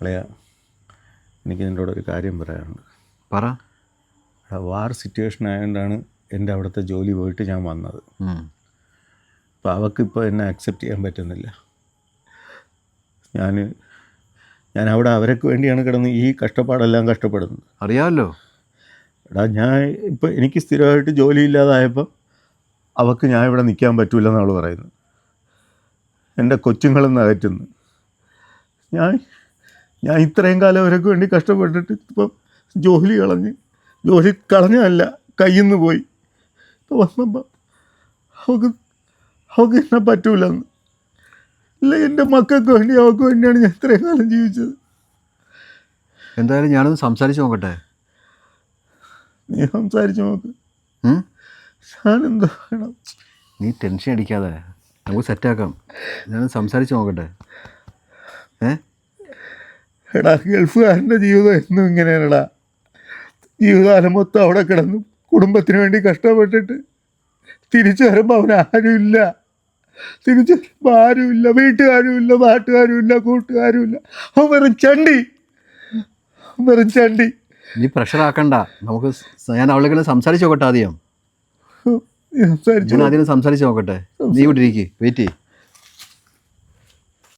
അളയ എനിക്ക് നിന്നോട് ഒരു കാര്യം പറയാനുണ്ട്. പറ. വാർ സിറ്റുവേഷൻ ആയതുകൊണ്ടാണ് എൻ്റെ അവിടുത്തെ ജോലി പോയിട്ട് ഞാൻ വന്നത്. അപ്പോൾ അവൾക്കിപ്പോൾ എന്നെ അക്സെപ്റ്റ് ചെയ്യാൻ പറ്റുന്നില്ല. ഞാൻ അവിടെ അവർക്ക് വേണ്ടിയാണ് കിടന്ന് ഈ കഷ്ടപ്പാടെല്ലാം കഷ്ടപ്പെടുന്നത്. അറിയാമല്ലോ. ഞാൻ ഇപ്പോൾ എനിക്ക് സ്ഥിരമായിട്ട് ജോലി ഇല്ലാതായപ്പോൾ അവൾക്ക് ഞാൻ ഇവിടെ നിൽക്കാൻ പറ്റില്ലെന്ന് അവൾ പറയുന്നത്. എൻ്റെ കൊച്ചുങ്ങളെന്ന് അകറ്റുന്നു. ഞാൻ ഇത്രയും കാലം അവർക്ക് വേണ്ടി കഷ്ടപ്പെട്ടിട്ട് ഇപ്പം ജോലി കളഞ്ഞല്ല കയ്യിൽ നിന്ന് പോയി. ഇപ്പോൾ വന്നപ്പോൾ അവൾക്ക് എന്നെ പറ്റൂലെന്ന്. ഇല്ല, എൻ്റെ മക്കൾക്ക് വേണ്ടി അവൾക്ക് വേണ്ടിയാണ് ഞാൻ ഇത്രയും കാലം ജീവിച്ചത്. എന്തായാലും ഞാനൊന്ന് സംസാരിച്ച് നോക്കട്ടെ. നീ സംസാരിച്ച് നോക്ക്. ഞാനെന്താ വേണം? നീ ടെൻഷൻ അടിക്കാതെ നമുക്ക് സെറ്റാക്കാം. ഞാനൊന്ന് സംസാരിച്ച് നോക്കട്ടെ. എടാ, ഗൾഫുകാരൻ്റെ ജീവിതം എന്നും ഇങ്ങനെയാണെടാ. ജീവിതകാലം മൊത്തം അവിടെ കിടന്നു കുടുംബത്തിന് വേണ്ടി കഷ്ടപ്പെട്ടിട്ട് തിരിച്ചു വരുമ്പോൾ അവന് ആരുമില്ല. തിരിച്ചു വരുമ്പോൾ ആരുമില്ല, വീട്ടുകാരുമില്ല, നാട്ടുകാരുമില്ല, കൂട്ടുകാരുമില്ല. അവൻ വെറും ചണ്ടി. നീ പ്രഷർ ആക്കണ്ട. നമുക്ക് ഞാൻ അവളെ സംസാരിച്ച് നോക്കട്ടെ. ആദ്യം സംസാരിച്ച് നോക്കട്ടെ. നീ ഇവിടെ ഇരിക്കും, വെയിറ്റ് ചെയ്യ്.